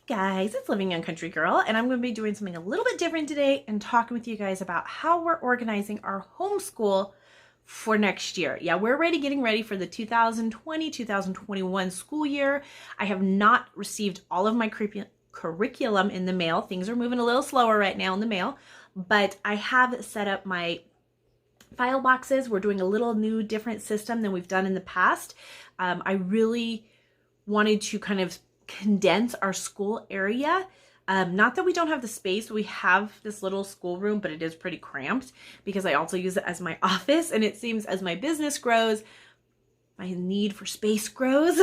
Guys, it's Living Young Country Girl, and I'm going to be doing something a little bit different today and talking with you guys about how we're organizing our homeschool for next year. Yeah, we're already getting ready for the 2020-2021 school year. I have not received all of my curriculum in the mail. Things are moving a little slower right now in the mail, but I have set up my file boxes. We're doing a little new different system than we've done in the past. I really wanted to kind of condense our school area. Not that we don't have the space. We have this little schoolroom, but it is pretty cramped because I also use it as my office. And it seems as my business grows, my need for space grows.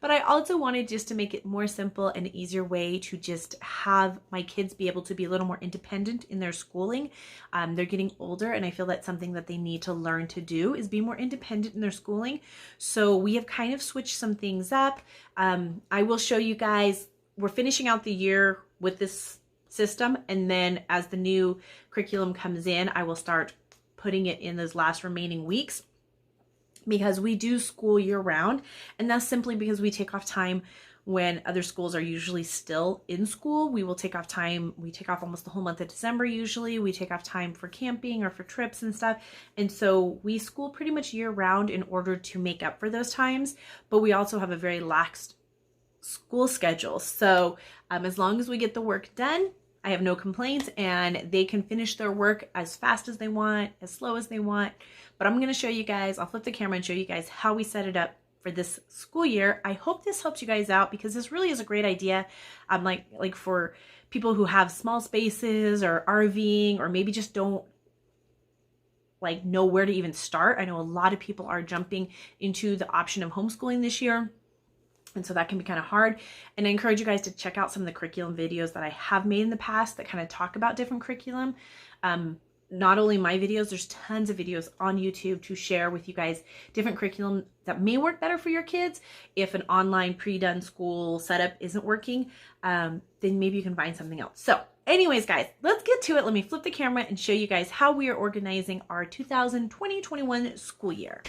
But I also wanted just to make it more simple and easier way to just have my kids be able to be a little more independent in their schooling. They're getting older, and I feel that's something that they need to learn to do is be more independent in their schooling. So we have kind of switched some things up. I will show you guys, we're finishing out the year with this system, and then as the new curriculum comes in, I will start putting it in those last remaining weeks, because we do school year round, and that's simply because we take off time when other schools are usually still in school. We will take off time. We take off almost the whole month of December usually. We take off time for camping or for trips and stuff. And so we school pretty much year round in order to make up for those times, but we also have a very lax school schedule. So as long as we get the work done, I have no complaints, and they can finish their work as fast as they want, as slow as they want. But I'm going to show you guys, I'll flip the camera and show you guys how we set it up for this school year. I hope this helps you guys out, because this really is a great idea. Like for people who have small spaces or RVing, or maybe just don't know where to even start. I know a lot of people are jumping into the option of homeschooling this year, and so that can be kind of hard. And I encourage you guys to check out some of the curriculum videos that I have made in the past that kind of talk about different curriculum. Not only my videos, there's tons of videos on YouTube to share with you guys different curriculum that may work better for your kids. If an online pre-done school setup isn't working, then maybe you can find something else. So anyways, guys, let's get to it. Let me flip the camera and show you guys how we are organizing our 2020-21 school year.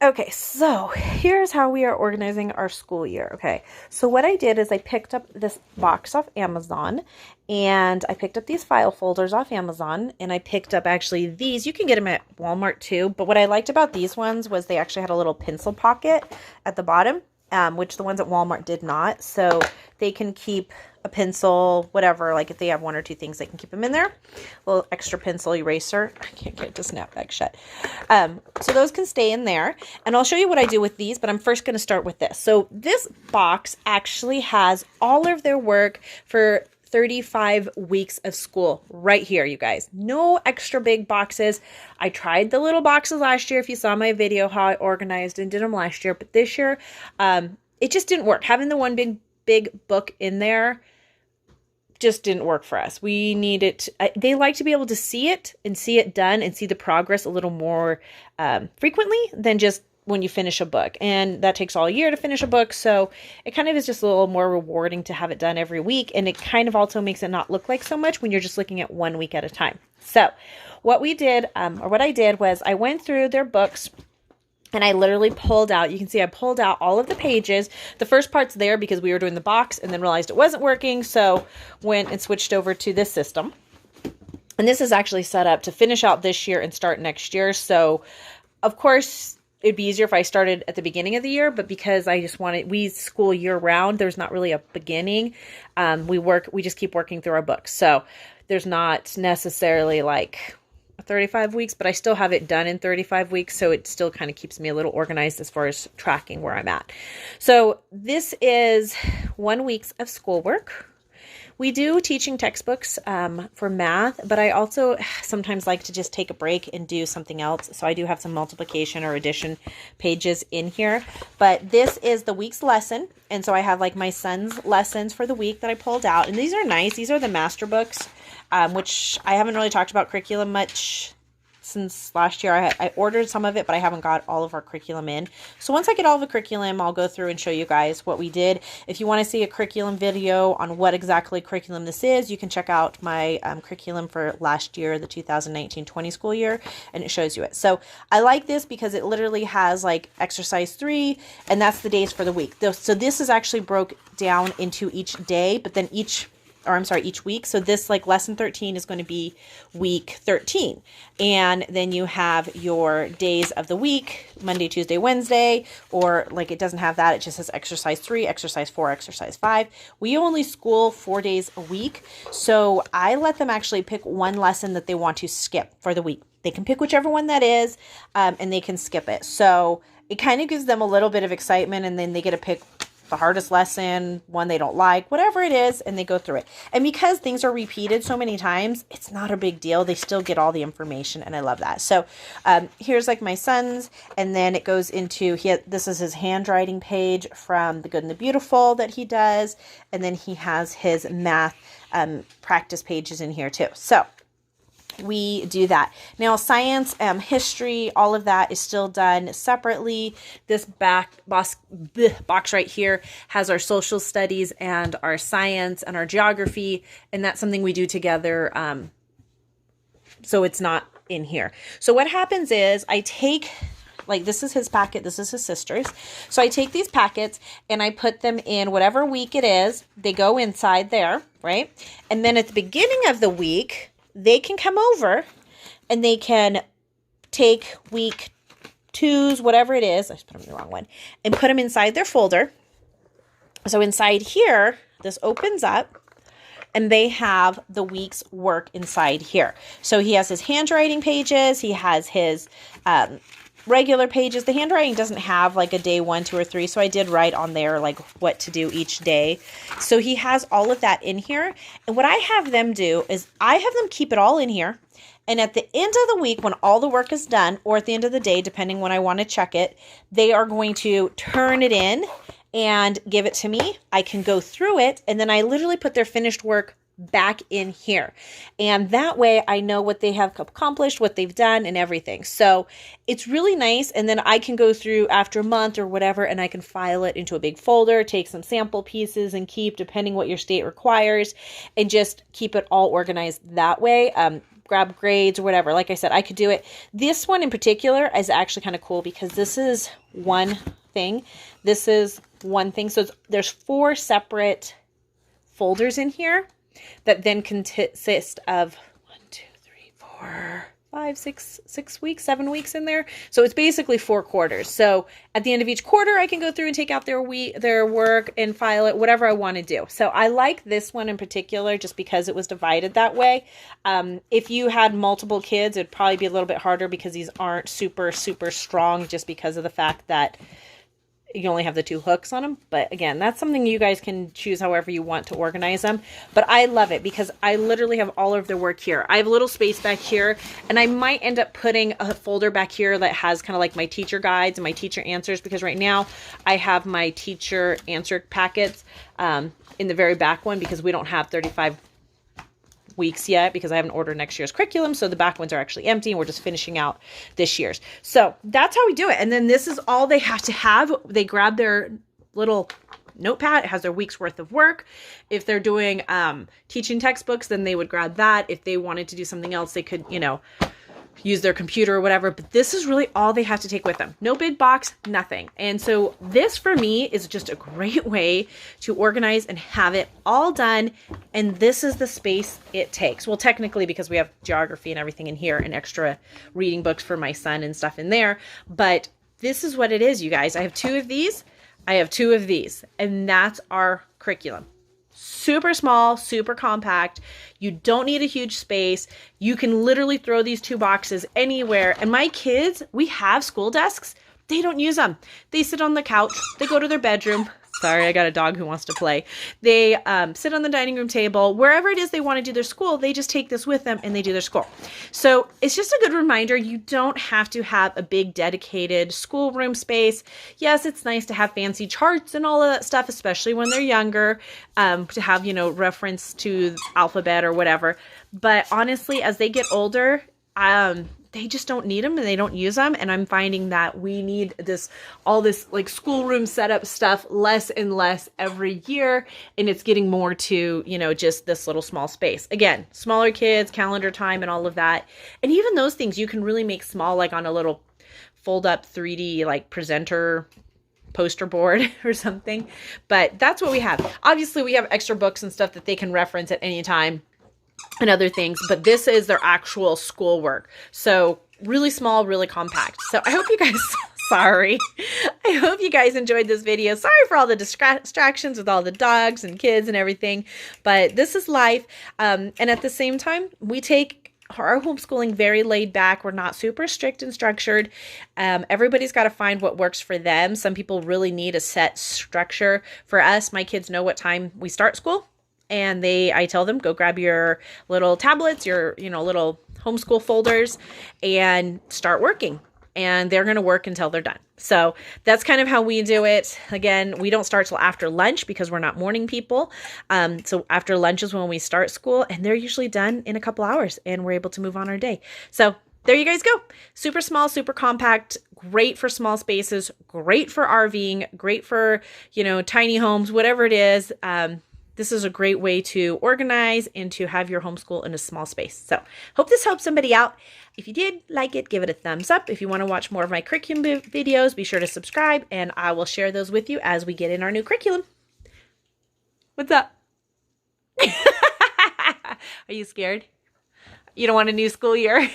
Okay, so here's how we are organizing our school year. Okay, so what I did is I picked up this box off Amazon, and I picked up these file folders off Amazon, and I picked up actually these. You can get them at Walmart too, but what I liked about these ones was they actually had a little pencil pocket at the bottom, which the ones at Walmart did not. So they can keep a pencil, whatever, like if they have one or two things, they can keep them in there. A little extra pencil eraser. I can't get it to snap back shut. So those can stay in there. And I'll show you what I do with these, but I'm first going to start with this. So this box actually has all of their work for 35 weeks of school right here, you guys. No extra big boxes. I tried the little boxes last year. If you saw my video, how I organized and did them last year, but this year, it just didn't work. Having the one big book in there just didn't work for us. We need it. They like to be able to see it and see it done and see the progress a little more frequently than just when you finish a book. And that takes all year to finish a book. So it kind of is just a little more rewarding to have it done every week. And it kind of also makes it not look like so much when you're just looking at 1 week at a time. So what we did, or what I did, was I went through their books, and I literally pulled out, you can see I pulled out all of the pages. The first part's there because we were doing the box and then realized it wasn't working. So went and switched over to this system. And this is actually set up to finish out this year and start next year. So of course, it'd be easier if I started at the beginning of the year, but because I just we school year round, there's not really a beginning. We just keep working through our books. So there's not necessarily like 35 weeks, but I still have it done in 35 weeks. So it still kind of keeps me a little organized as far as tracking where I'm at. So this is 1 week of schoolwork. We do teaching textbooks for math, but I also sometimes like to just take a break and do something else. So I do have some multiplication or addition pages in here, but this is the week's lesson. And so I have like my son's lessons for the week that I pulled out. And these are nice. These are the master books, which I haven't really talked about curriculum much since last year. I ordered some of it, but I haven't got all of our curriculum in. So once I get all the curriculum, I'll go through and show you guys what we did. If you want to see a curriculum video on what exactly curriculum this is, you can check out my curriculum for last year, the 2019-20 school year, and it shows you it. So I like this because it literally has like exercise 3, and that's the days for the week. So this is actually broke down into each day, but then each week. So this like lesson 13 is going to be week 13. And then you have your days of the week, Monday, Tuesday, Wednesday, or like it doesn't have that. It just says exercise 3, exercise 4, exercise 5. We only school 4 days a week. So I let them actually pick one lesson that they want to skip for the week. They can pick whichever one that is, and they can skip it. So it kind of gives them a little bit of excitement, and then they get to pick the hardest lesson, one they don't like, whatever it is, and they go through it. And because things are repeated so many times, it's not a big deal. They still get all the information, and I love that. So here's like my son's, and then it goes into, this is his handwriting page from The Good and the Beautiful that he does, and then he has his math practice pages in here too. So we do that. Now, science, history, all of that is still done separately. This box right here has our social studies and our science and our geography, and that's something we do together. So it's not in here. So what happens is I take, like, this is his packet, this is his sister's. So I take these packets and I put them in whatever week it is. They go inside there, right? And then at the beginning of the week, they can come over and they can take week 2's, whatever it is, I just put them in the wrong one, and put them inside their folder. So inside here, this opens up and they have the week's work inside here. So he has his handwriting pages, he has his regular pages. The handwriting doesn't have like a day 1, 2, or 3. So I did write on there like what to do each day. So he has all of that in here. And what I have them do is I have them keep it all in here. And at the end of the week, when all the work is done, or at the end of the day, depending when I want to check it, they are going to turn it in and give it to me. I can go through it. And then I literally put their finished work back in here. And that way I know what they have accomplished, what they've done, and everything. So it's really nice. And then I can go through after a month or whatever, and I can file it into a big folder, take some sample pieces and keep, depending what your state requires, and just keep it all organized that way. Grab grades or whatever. Like I said, I could do it. This one in particular is actually kind of cool because this is one thing. This is one thing. So there's 4 separate folders in here that then consist of 1, 2, 3, 4, 5, 6 weeks, 7 weeks in there. So it's basically 4 quarters. So at the end of each quarter, I can go through and take out their work and file it, whatever I want to do. So I like this one in particular just because it was divided that way. If you had multiple kids, it'd probably be a little bit harder because these aren't super, super strong just because of the fact that you only have the 2 hooks on them. But again, that's something you guys can choose however you want to organize them. But I love it because I literally have all of their work here. I have a little space back here, and I might end up putting a folder back here that has kind of like my teacher guides and my teacher answers, because right now I have my teacher answer packets in the very back one because we don't have 35 weeks yet because I haven't ordered next year's curriculum. So the back ones are actually empty and we're just finishing out this year's. So that's how we do it. And then this is all they have to have. They grab their little notepad. It has their week's worth of work. If they're doing teaching textbooks, then they would grab that. If they wanted to do something else, they could, use their computer or whatever. But this is really all they have to take with them. No big box, nothing. And so this for me is just a great way to organize and have it all done. And this is the space it takes. Well, technically, because we have geography and everything in here and extra reading books for my son and stuff in there. But this is what it is, you guys. I have 2 of these. I have 2 of these. And that's our curriculum. Super small, super compact. You don't need a huge space. You can literally throw these 2 boxes anywhere. And my kids, we have school desks. They don't use them. They sit on the couch. They go to their bedroom. Sorry, I got a dog who wants to play. They sit on the dining room table. Wherever it is they want to do their school, they just take this with them and they do their school. So it's just a good reminder. You don't have to have a big dedicated schoolroom space. Yes, it's nice to have fancy charts and all of that stuff, especially when they're younger, to have, reference to alphabet or whatever. But honestly, as they get older, they just don't need them and they don't use them. And I'm finding that we need all this like schoolroom setup stuff less and less every year. And it's getting more to, you know, just this little small space. Again, smaller kids, calendar time and all of that. And even those things you can really make small, like on a little fold up 3D like presenter poster board or something. But that's what we have. Obviously we have extra books and stuff that they can reference at any time and other things, but this is their actual schoolwork. So really small, really compact. So I hope you guys, sorry. I hope you guys enjoyed this video. Sorry for all the distractions with all the dogs and kids and everything, but this is life. And at the same time, we take our homeschooling very laid back. We're not super strict and structured. Everybody's got to find what works for them. Some people really need a set structure. For us, my kids know what time we start school. And I tell them, go grab your little tablets, your, little homeschool folders and start working. And they're going to work until they're done. So that's kind of how we do it. Again, we don't start till after lunch because we're not morning people. So after lunch is when we start school, and they're usually done in a couple hours and we're able to move on our day. So there you guys go. Super small, super compact, great for small spaces, great for RVing, great for, tiny homes, whatever it is. This is a great way to organize and to have your homeschool in a small space. So hope this helps somebody out. If you did like it, give it a thumbs up. If you want to watch more of my curriculum videos, be sure to subscribe, and I will share those with you as we get in our new curriculum. What's up? Are you scared? You don't want a new school year?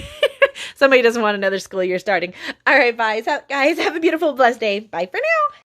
Somebody doesn't want another school year starting. All right, bye. So, guys, have a beautiful, blessed day. Bye for now.